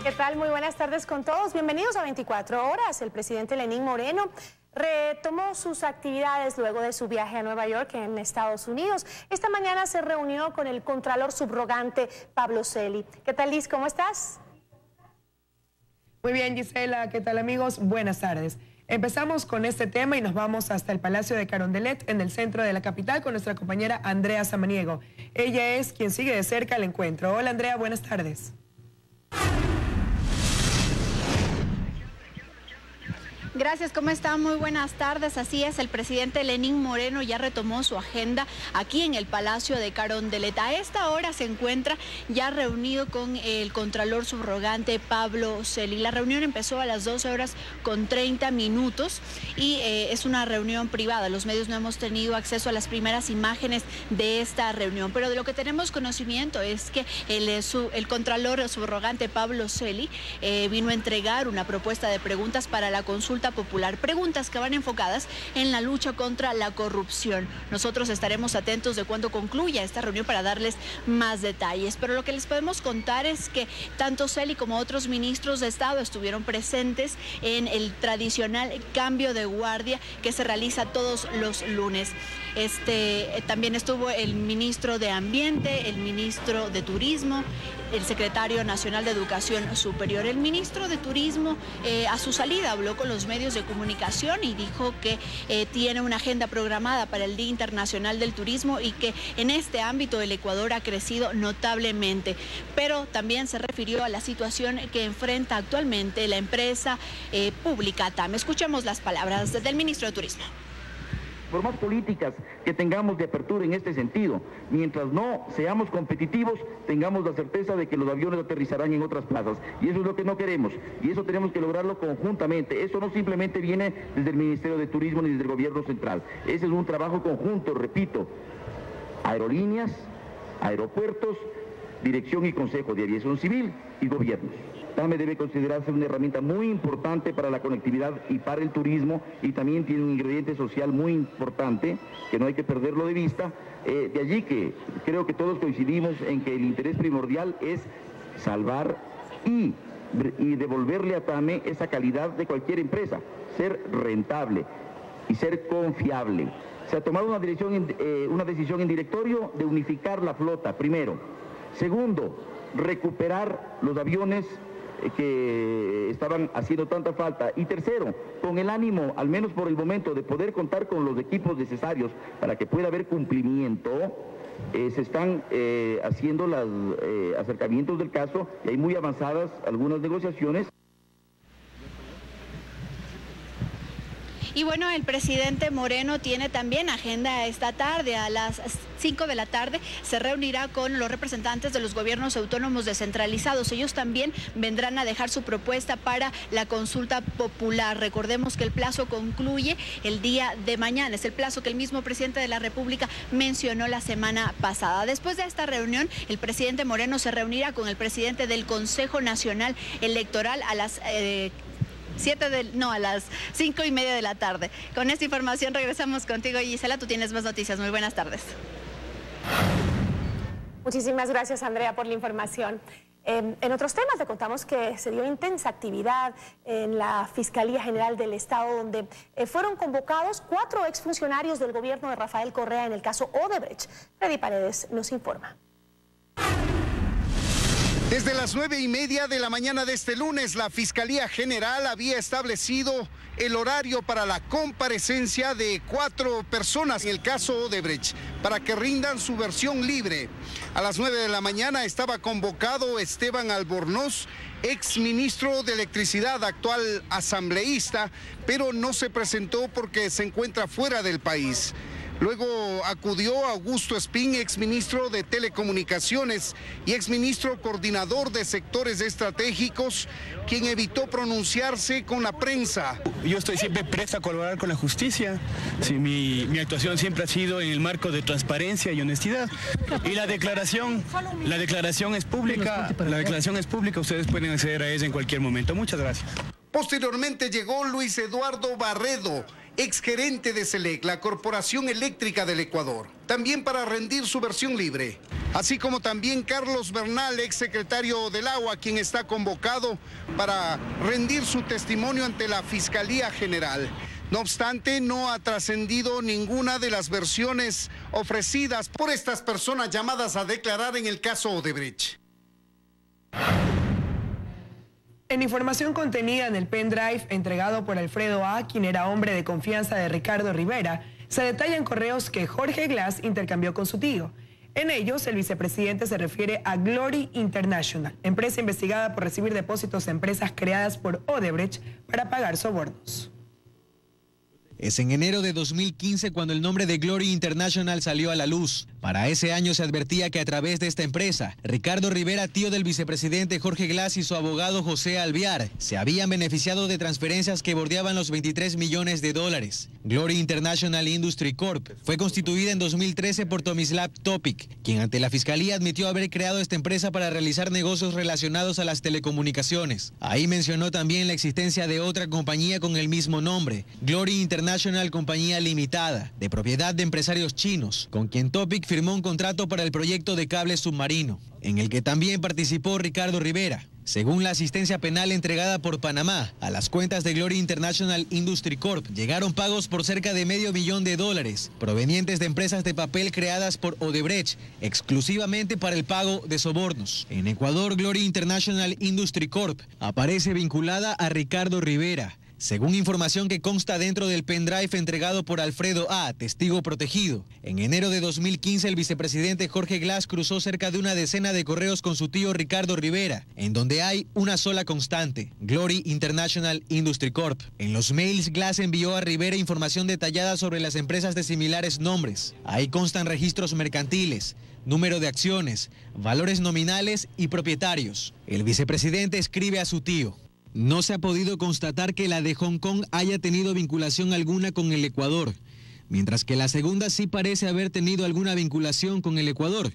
¿Qué tal? Muy buenas tardes con todos. Bienvenidos a 24 horas. El presidente Lenín Moreno retomó sus actividades luego de su viaje a Nueva York en Estados Unidos. Esta mañana se reunió con el contralor subrogante Pablo Celi. ¿Qué tal, Liz? ¿Cómo estás? Muy bien, Gisela. ¿Qué tal, amigos? Buenas tardes. Empezamos con este tema y nos vamos hasta el Palacio de Carondelet, en el centro de la capital, con nuestra compañera Andrea Samaniego. Ella es quien sigue de cerca el encuentro. Hola, Andrea, buenas tardes. Gracias, ¿cómo están? Muy buenas tardes. Así es, el presidente Lenín Moreno ya retomó su agenda aquí en el Palacio de Carondelet. A esta hora se encuentra ya reunido con el contralor subrogante Pablo Celi. La reunión empezó a las 12:30 y es una reunión privada. Los medios no hemos tenido acceso a las primeras imágenes de esta reunión, pero de lo que tenemos conocimiento es que el contralor subrogante Pablo Celi vino a entregar una propuesta de preguntas para la consulta popular, preguntas que van enfocadas en la lucha contra la corrupción. Nosotros estaremos atentos de cuándo concluya esta reunión para darles más detalles, pero lo que les podemos contar es que tanto Celi como otros ministros de Estado estuvieron presentes en el tradicional cambio de guardia que se realiza todos los lunes. También estuvo el ministro de Ambiente, el ministro de Turismo, el secretario nacional de Educación Superior. El ministro de Turismo a su salida habló con los medios de comunicación y dijo que tiene una agenda programada para el Día Internacional del Turismo y que en este ámbito el Ecuador ha crecido notablemente, pero también se refirió a la situación que enfrenta actualmente la empresa pública TAM. Escuchemos las palabras del ministro de Turismo. Por más políticas que tengamos de apertura en este sentido, mientras no seamos competitivos, tengamos la certeza de que los aviones aterrizarán en otras plazas. Y eso es lo que no queremos, y eso tenemos que lograrlo conjuntamente. Eso no simplemente viene desde el Ministerio de Turismo ni desde el Gobierno Central. Ese es un trabajo conjunto, repito, aerolíneas, aeropuertos, Dirección y Consejo de Aviación Civil y gobiernos. TAME debe considerarse una herramienta muy importante para la conectividad y para el turismo, y también tiene un ingrediente social muy importante que no hay que perderlo de vista. De allí que creo que todos coincidimos en que el interés primordial es salvar y devolverle a TAME esa calidad de cualquier empresa, ser rentable y ser confiable. Se ha tomado una decisión en directorio de unificar la flota, primero. Segundo, recuperar los aviones que estaban haciendo tanta falta. Y tercero, con el ánimo, al menos por el momento, de poder contar con los equipos necesarios para que pueda haber cumplimiento, se están haciendo los acercamientos del caso y hay muy avanzadas algunas negociaciones. Y bueno, el presidente Moreno tiene también agenda esta tarde. A las 5 de la tarde se reunirá con los representantes de los gobiernos autónomos descentralizados. Ellos también vendrán a dejar su propuesta para la consulta popular. Recordemos que el plazo concluye el día de mañana. Es el plazo que el mismo presidente de la República mencionó la semana pasada. Después de esta reunión, el presidente Moreno se reunirá con el presidente del Consejo Nacional Electoral a las 5:30 de la tarde. Con esta información regresamos contigo, Gisela. Tú tienes más noticias. Muy buenas tardes. Muchísimas gracias, Andrea, por la información. En otros temas te contamos que se dio intensa actividad en la Fiscalía General del Estado, donde fueron convocados 4 exfuncionarios del gobierno de Rafael Correa en el caso Odebrecht. Freddy Paredes nos informa. Desde las 9:30 de la mañana de este lunes, la Fiscalía General había establecido el horario para la comparecencia de 4 personas en el caso Odebrecht para que rindan su versión libre. A las 9 de la mañana estaba convocado Esteban Albornoz, exministro de Electricidad, actual asambleísta, pero no se presentó porque se encuentra fuera del país. Luego acudió Augusto Espín, exministro de Telecomunicaciones y exministro coordinador de sectores estratégicos, quien evitó pronunciarse con la prensa. Yo estoy siempre presto a colaborar con la justicia. Sí, mi actuación siempre ha sido en el marco de transparencia y honestidad. Y la declaración es pública. La declaración es pública, ustedes pueden acceder a ella en cualquier momento. Muchas gracias. Posteriormente llegó Luis Eduardo Barredo, exgerente de SELEC, la Corporación Eléctrica del Ecuador, también para rendir su versión libre. así como también Carlos Bernal, exsecretario del Agua, quien está convocado para rendir su testimonio ante la Fiscalía General. No obstante, no ha trascendido ninguna de las versiones ofrecidas por estas personas llamadas a declarar en el caso Odebrecht. En información contenida en el pendrive entregado por Alfredo A., quien era hombre de confianza de Ricardo Rivera, se detallan correos que Jorge Glass intercambió con su tío. En ellos, el vicepresidente se refiere a Glory International, empresa investigada por recibir depósitos a empresas creadas por Odebrecht para pagar sobornos. Es en enero de 2015 cuando el nombre de Glory International salió a la luz. Para ese año se advertía que a través de esta empresa, Ricardo Rivera, tío del vicepresidente Jorge Glass, y su abogado José Alviar se habían beneficiado de transferencias que bordeaban los 23 millones de dólares. Glory International Industry Corp. fue constituida en 2013 por Tomislav Topic, quien ante la fiscalía admitió haber creado esta empresa para realizar negocios relacionados a las telecomunicaciones. Ahí mencionó también la existencia de otra compañía con el mismo nombre, Glory International Compañía Limitada, de propiedad de empresarios chinos, con quien Topic firmó un contrato para el proyecto de cable submarino, en el que también participó Ricardo Rivera. Según la asistencia penal entregada por Panamá a las cuentas de Glory International Industry Corp, llegaron pagos por cerca de $500 000 provenientes de empresas de papel creadas por Odebrecht exclusivamente para el pago de sobornos. En Ecuador, Glory International Industry Corp aparece vinculada a Ricardo Rivera, según información que consta dentro del pendrive entregado por Alfredo A., testigo protegido. En enero de 2015, el vicepresidente Jorge Glass cruzó cerca de una decena de correos con su tío Ricardo Rivera, en donde hay una sola constante, Glory International Industry Corp. En los mails, Glass envió a Rivera información detallada sobre las empresas de similares nombres. Ahí constan registros mercantiles, número de acciones, valores nominales y propietarios. El vicepresidente escribe a su tío: no se ha podido constatar que la de Hong Kong haya tenido vinculación alguna con el Ecuador, mientras que la segunda sí parece haber tenido alguna vinculación con el Ecuador.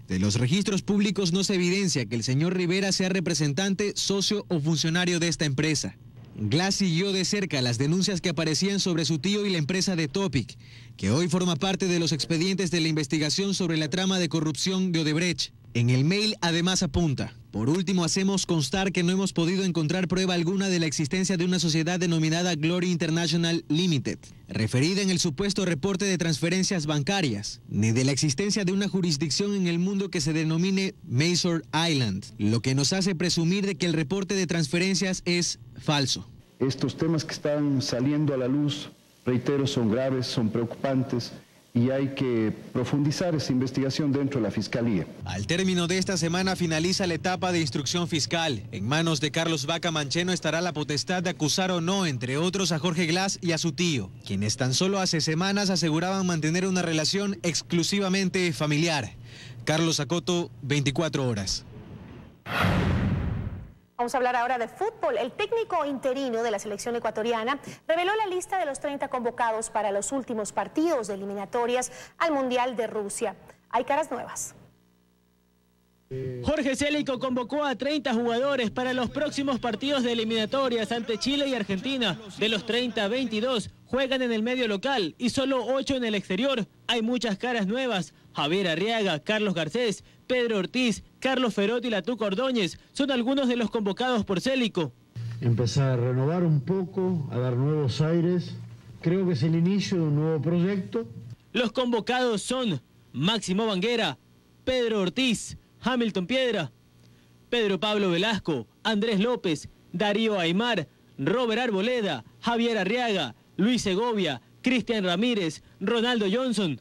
De los registros públicos no se evidencia que el señor Rivera sea representante, socio o funcionario de esta empresa. Glass siguió de cerca las denuncias que aparecían sobre su tío y la empresa de Topic, que hoy forma parte de los expedientes de la investigación sobre la trama de corrupción de Odebrecht. En el mail además apunta: por último, hacemos constar que no hemos podido encontrar prueba alguna de la existencia de una sociedad denominada Glory International Limited, referida en el supuesto reporte de transferencias bancarias, ni de la existencia de una jurisdicción en el mundo que se denomine Mazor Island, lo que nos hace presumir de que el reporte de transferencias es falso. Estos temas que están saliendo a la luz, reitero, son graves, son preocupantes, y hay que profundizar esa investigación dentro de la Fiscalía. Al término de esta semana finaliza la etapa de instrucción fiscal. En manos de Carlos Vaca Mancheno estará la potestad de acusar o no, entre otros, a Jorge Glass y a su tío, quienes tan solo hace semanas aseguraban mantener una relación exclusivamente familiar. Carlos Acoto, 24 horas. Vamos a hablar ahora de fútbol. El técnico interino de la selección ecuatoriana reveló la lista de los 30 convocados para los últimos partidos de eliminatorias al Mundial de Rusia. Hay caras nuevas. Jorge Célico convocó a 30 jugadores para los próximos partidos de eliminatorias ante Chile y Argentina. De los 30, 22 juegan en el medio local y solo 8 en el exterior. Hay muchas caras nuevas. Javier Arriaga, Carlos Garcés, Pedro Ortiz, Carlos Ferot y Latuco Ordóñez son algunos de los convocados por Célico. Empezar a renovar un poco, a dar nuevos aires. Creo que es el inicio de un nuevo proyecto. Los convocados son Máximo Banguera, Pedro Ortiz, Hamilton Piedra, Pedro Pablo Velasco, Andrés López, Darío Aymar, Robert Arboleda, Javier Arriaga, Luis Segovia, Cristian Ramírez, Ronaldo Johnson,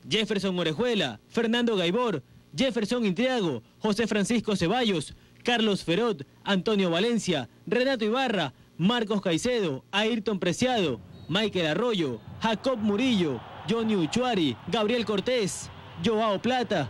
Jefferson Orejuela, Fernando Gaibor, Jefferson Intriago, José Francisco Ceballos, Carlos Ferot, Antonio Valencia, Renato Ibarra, Marcos Caicedo, Ayrton Preciado, Michael Arroyo, Jacob Murillo, Johnny Uchuari, Gabriel Cortés, Joao Plata,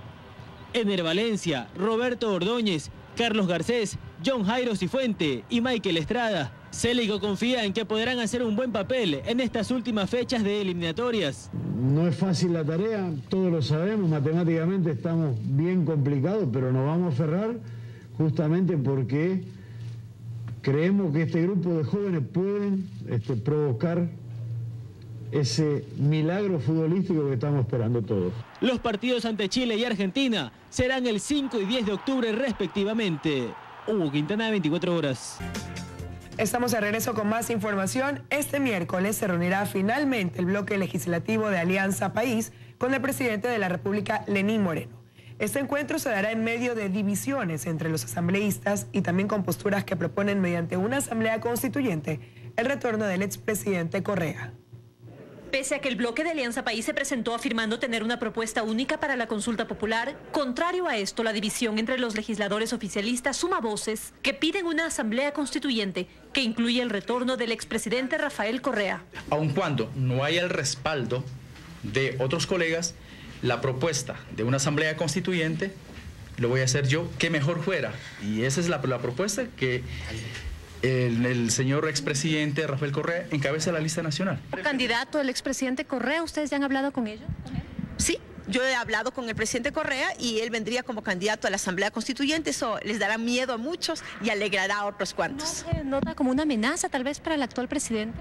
Ener Valencia, Roberto Ordóñez, Carlos Garcés, John Jairo Cifuente y Michael Estrada. Célico confía en que podrán hacer un buen papel en estas últimas fechas de eliminatorias. No es fácil la tarea, todos lo sabemos, matemáticamente estamos bien complicados, pero nos vamos a aferrar justamente porque creemos que este grupo de jóvenes pueden provocar ese milagro futbolístico que estamos esperando todos. Los partidos ante Chile y Argentina serán el 5 y 10 de octubre respectivamente. Hugo Quintana, 24 horas. Estamos de regreso con más información. Este miércoles se reunirá finalmente el bloque legislativo de Alianza País con el presidente de la República, Lenín Moreno. Este encuentro se dará en medio de divisiones entre los asambleístas y también con posturas que proponen mediante una asamblea constituyente el retorno del expresidente Correa. Pese a que el bloque de Alianza País se presentó afirmando tener una propuesta única para la consulta popular, contrario a esto, la división entre los legisladores oficialistas suma voces que piden una asamblea constituyente que incluya el retorno del expresidente Rafael Correa. Aun cuando no haya el respaldo de otros colegas, la propuesta de una asamblea constituyente lo voy a hacer yo, que mejor fuera. Y esa es la propuesta que el señor expresidente Rafael Correa encabeza la lista nacional. ¿Candidato el expresidente Correa? ¿Ustedes ya han hablado con ellos? Sí, yo he hablado con el presidente Correa y él vendría como candidato a la Asamblea Constituyente. Eso les dará miedo a muchos y alegrará a otros cuantos. ¿No se nota como una amenaza tal vez para el actual presidente?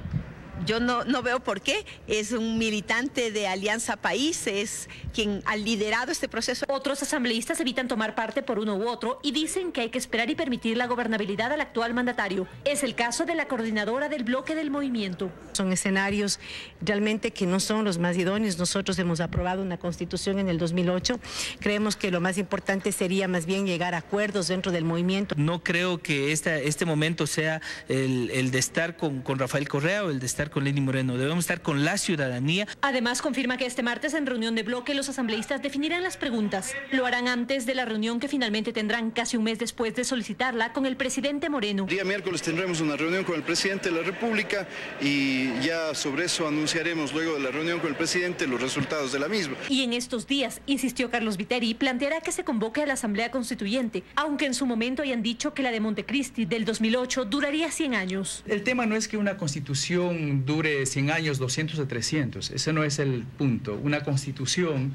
Yo no veo por qué. Es un militante de Alianza País, es quien ha liderado este proceso. Otros asambleístas evitan tomar parte por uno u otro y dicen que hay que esperar y permitir la gobernabilidad al actual mandatario. Es el caso de la coordinadora del bloque del movimiento. Son escenarios realmente que no son los más idóneos. Nosotros hemos aprobado una constitución en el 2008. Creemos que lo más importante sería más bien llegar a acuerdos dentro del movimiento. No creo que este momento sea el de estar con Rafael Correa o el de estar con Lenín Moreno. Debemos estar con la ciudadanía. Además, confirma que este martes en reunión de bloque los asambleístas definirán las preguntas. Lo harán antes de la reunión que finalmente tendrán casi un mes después de solicitarla con el presidente Moreno. El día miércoles tendremos una reunión con el presidente de la República y ya sobre eso anunciaremos luego de la reunión con el presidente los resultados de la misma. Y en estos días, insistió Carlos Viteri, planteará que se convoque a la Asamblea Constituyente, aunque en su momento hayan dicho que la de Montecristi del 2008 duraría 100 años. El tema no es que una constitución dure 100 años, 200 o 300. Ese no es el punto. Una constitución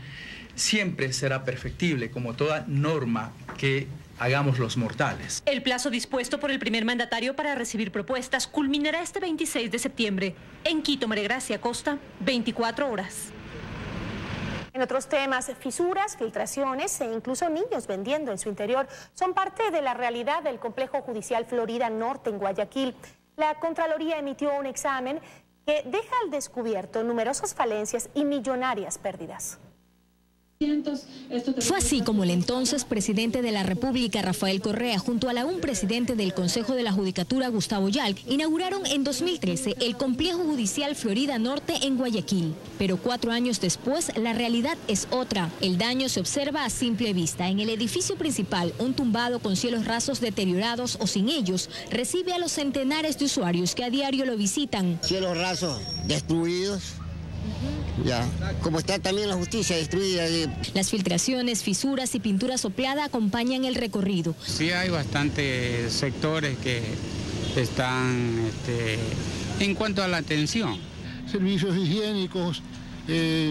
siempre será perfectible, como toda norma que hagamos los mortales. El plazo dispuesto por el primer mandatario para recibir propuestas culminará este 26 de septiembre. En Quito, María Gracia Costa, 24 horas. En otros temas, fisuras, filtraciones e incluso niños vendiendo en su interior son parte de la realidad del complejo judicial Florida Norte en Guayaquil. La Contraloría emitió un examen que deja al descubierto numerosas falencias y millonarias pérdidas. Fue así como el entonces presidente de la República, Rafael Correa, junto al aún presidente del Consejo de la Judicatura, Gustavo Yalc, inauguraron en 2013 el complejo judicial Florida Norte en Guayaquil. Pero 4 años después, la realidad es otra. El daño se observa a simple vista. En el edificio principal, un tumbado con cielos rasos deteriorados o sin ellos, recibe a los centenares de usuarios que a diario lo visitan. Cielos rasos destruidos. Ya, como está también la justicia destruida. Las filtraciones, fisuras y pintura soplada acompañan el recorrido. Sí hay bastantes sectores que están en cuanto a la atención. Servicios higiénicos,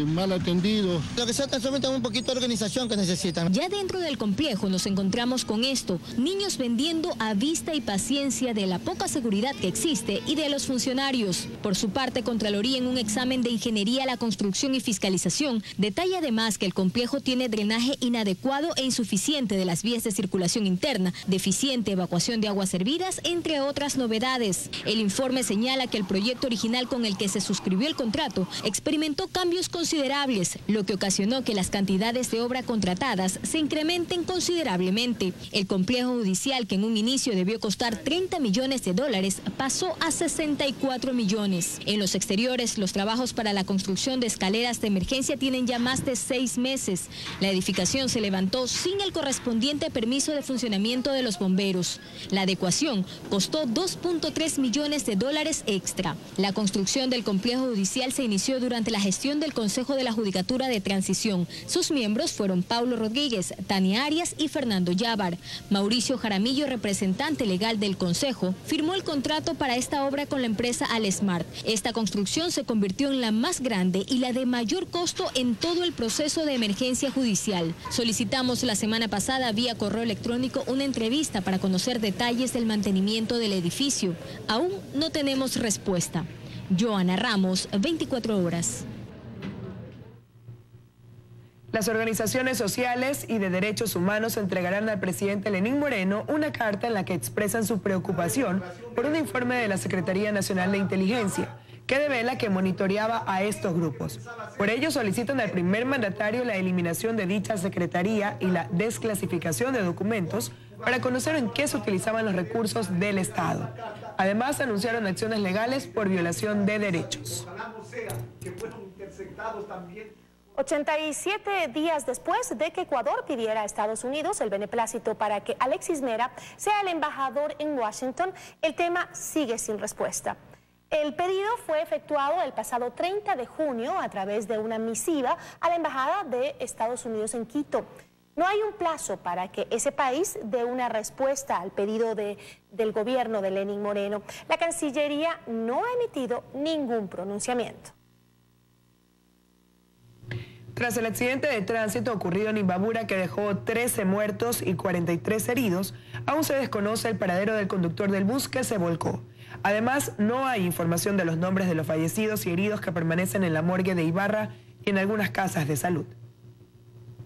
mal atendidos. Lo que se trata solamente es un poquito de organización que necesitan. Ya dentro del complejo nos encontramos con esto, niños vendiendo a vista y paciencia de la poca seguridad que existe y de los funcionarios. Por su parte, Contraloría en un examen de Ingeniería a la Construcción y Fiscalización detalla además que el complejo tiene drenaje inadecuado e insuficiente de las vías de circulación interna, deficiente evacuación de aguas servidas, entre otras novedades. El informe señala que el proyecto original con el que se suscribió el contrato experimentó cambios considerables, lo que ocasionó que las cantidades de obra contratadas se incrementen considerablemente. El complejo judicial, que en un inicio debió costar 30 millones de dólares, pasó a 64 millones. En los exteriores, los trabajos para la construcción de escaleras de emergencia tienen ya más de 6 meses. La edificación se levantó sin el correspondiente permiso de funcionamiento de los bomberos. La adecuación costó 2.3 millones de dólares extra. La construcción del complejo judicial se inició durante la gestión del Consejo de la Judicatura de Transición. Sus miembros fueron Paulo Rodríguez, Tania Arias y Fernando Yávar. Mauricio Jaramillo, representante legal del Consejo, firmó el contrato para esta obra con la empresa Alesmart. Esta construcción se convirtió en la más grande y la de mayor costo en todo el proceso de emergencia judicial. Solicitamos la semana pasada vía correo electrónico una entrevista para conocer detalles del mantenimiento del edificio. Aún no tenemos respuesta. Joana Ramos, 24 horas. Las organizaciones sociales y de derechos humanos entregarán al presidente Lenín Moreno una carta en la que expresan su preocupación por un informe de la Secretaría Nacional de Inteligencia que devela que monitoreaba a estos grupos. Por ello solicitan al primer mandatario la eliminación de dicha secretaría y la desclasificación de documentos para conocer en qué se utilizaban los recursos del Estado. Además, anunciaron acciones legales por violación de derechos. 87 días después de que Ecuador pidiera a Estados Unidos el beneplácito para que Alexis Mera sea el embajador en Washington, el tema sigue sin respuesta. El pedido fue efectuado el pasado 30 de junio a través de una misiva a la Embajada de Estados Unidos en Quito. No hay un plazo para que ese país dé una respuesta al pedido del gobierno de Lenín Moreno. La Cancillería no ha emitido ningún pronunciamiento. Tras el accidente de tránsito ocurrido en Imbabura que dejó 13 muertos y 43 heridos, aún se desconoce el paradero del conductor del bus que se volcó. Además, no hay información de los nombres de los fallecidos y heridos que permanecen en la morgue de Ibarra y en algunas casas de salud.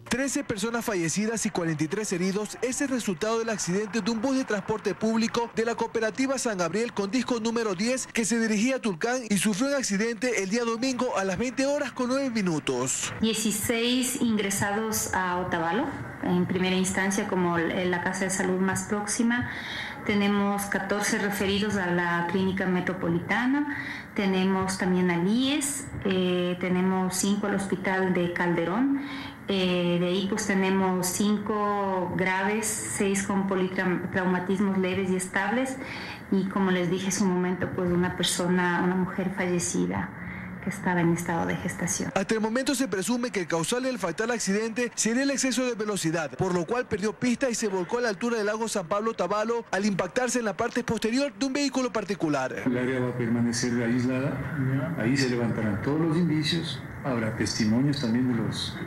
13 personas fallecidas y 43 heridos es el resultado del accidente de un bus de transporte público de la cooperativa San Gabriel con disco número 10 que se dirigía a Tulcán y sufrió un accidente el día domingo a las 20 horas con 9 minutos. 16 ingresados a Otavalo, en primera instancia como la casa de salud más próxima. Tenemos 14 referidos a la clínica metropolitana, tenemos también al IES, tenemos 5 al hospital de Calderón. De ahí pues tenemos 5 graves, 6 con politraumatismos leves y estables y como les dije hace un momento pues una mujer fallecida que estaba en estado de gestación. Hasta el momento se presume que el causal del fatal accidente sería el exceso de velocidad, por lo cual perdió pista y se volcó a la altura del lago San Pablo Otavalo al impactarse en la parte posterior de un vehículo particular. El área va a permanecer aislada, ahí se levantarán todos los indicios, habrá testimonios también de los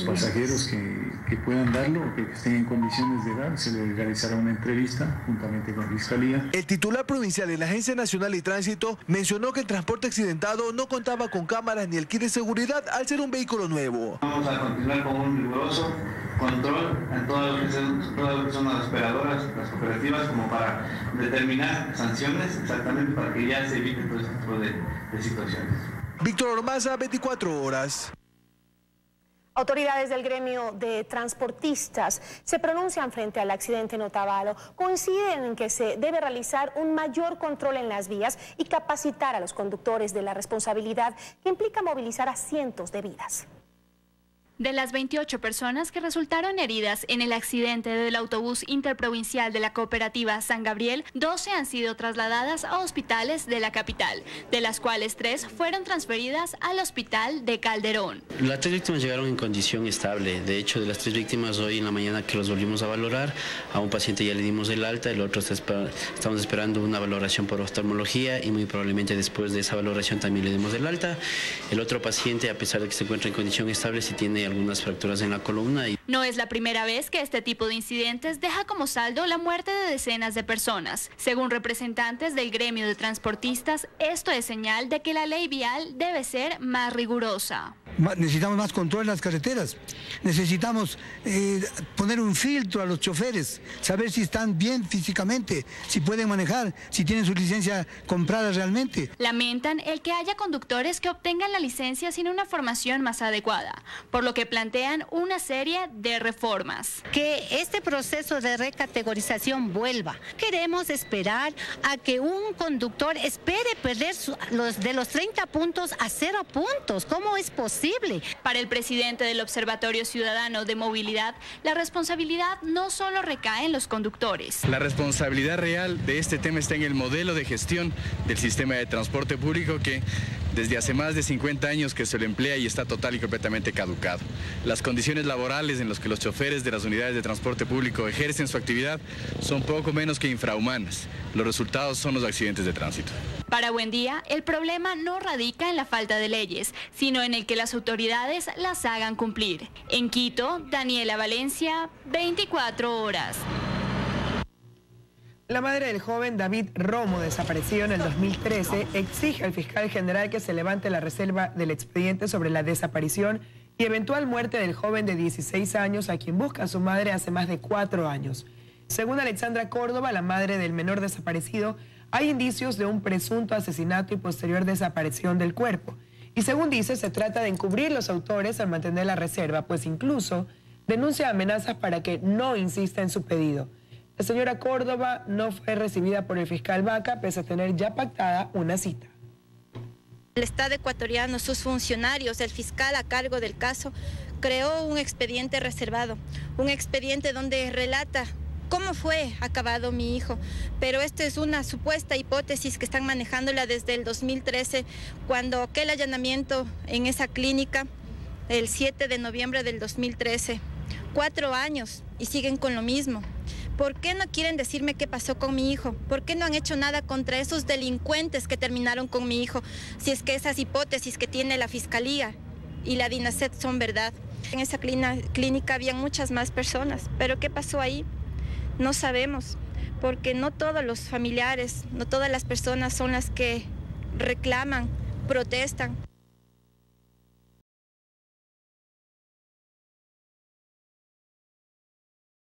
pasajeros que puedan darlo o que estén en condiciones de dar. Se le realizará una entrevista juntamente con Fiscalía. El titular provincial de la Agencia Nacional de Tránsito mencionó que el transporte accidentado no contaba con cámaras ni el kit de seguridad al ser un vehículo nuevo. Vamos a continuar con un riguroso control en todo lo que son las operadoras, las cooperativas, como para determinar sanciones exactamente para que ya se evite todo este tipo de situaciones. Víctor Ormaza, 24 horas. Autoridades del gremio de transportistas se pronuncian frente al accidente en Otavalo. Coinciden en que se debe realizar un mayor control en las vías y capacitar a los conductores de la responsabilidad que implica movilizar a cientos de vidas. De las 28 personas que resultaron heridas en el accidente del autobús interprovincial de la cooperativa San Gabriel, 12 han sido trasladadas a hospitales de la capital, de las cuales 3 fueron transferidas al hospital de Calderón. Las 3 víctimas llegaron en condición estable. De hecho, de las 3 víctimas, hoy en la mañana que los volvimos a valorar, a un paciente ya le dimos el alta, el otro estamos esperando una valoración por oftalmología y muy probablemente después de esa valoración también le demos el alta. El otro paciente, a pesar de que se encuentra en condición estable, sí tiene algunas fracturas en la columna. No es la primera vez que este tipo de incidentes deja como saldo la muerte de decenas de personas. Según representantes del gremio de transportistas, esto es señal de que la ley vial debe ser más rigurosa. Necesitamos más control en las carreteras, necesitamos poner un filtro a los choferes, saber si están bien físicamente, si pueden manejar, si tienen su licencia comprada realmente. Lamentan el que haya conductores que obtengan la licencia sin una formación más adecuada, por lo que plantean una serie de reformas. Que este proceso de recategorización vuelva. Queremos esperar a que un conductor espere perder de los 30 puntos a 0 puntos. ¿Cómo es posible? Para el presidente del Observatorio Ciudadano de Movilidad, la responsabilidad no solo recae en los conductores. La responsabilidad real de este tema está en el modelo de gestión del sistema de transporte público que desde hace más de 50 años que se lo emplea y está total y completamente caducado. Las condiciones laborales en las que los choferes de las unidades de transporte público ejercen su actividad son poco menos que infrahumanas. Los resultados son los accidentes de tránsito. Para Buen Día, el problema no radica en la falta de leyes, sino en el que las autoridades las hagan cumplir. En Quito, Daniela Valencia, 24 horas. La madre del joven David Romo, desaparecido en el 2013, exige al fiscal general que se levante la reserva del expediente sobre la desaparición y eventual muerte del joven de 16 años a quien busca su madre hace más de 4 años. Según Alexandra Córdoba, la madre del menor desaparecido, hay indicios de un presunto asesinato y posterior desaparición del cuerpo. Y según dice, se trata de encubrir los autores al mantener la reserva, pues incluso denuncia amenazas para que no insista en su pedido. La señora Córdoba no fue recibida por el fiscal Vaca, pese a tener ya pactada una cita. El Estado ecuatoriano, sus funcionarios, el fiscal a cargo del caso, creó un expediente reservado, un expediente donde relata cómo fue acabado mi hijo, pero esto es una supuesta hipótesis que están manejándola desde el 2013, cuando aquel allanamiento en esa clínica, el 7 de noviembre del 2013. 4 años y siguen con lo mismo. ¿Por qué no quieren decirme qué pasó con mi hijo? ¿Por qué no han hecho nada contra esos delincuentes que terminaron con mi hijo? Si es que esas hipótesis que tiene la Fiscalía y la DINASET son verdad. En esa clínica habían muchas más personas, pero ¿qué pasó ahí? No sabemos, porque no todos los familiares, no todas las personas son las que reclaman, protestan.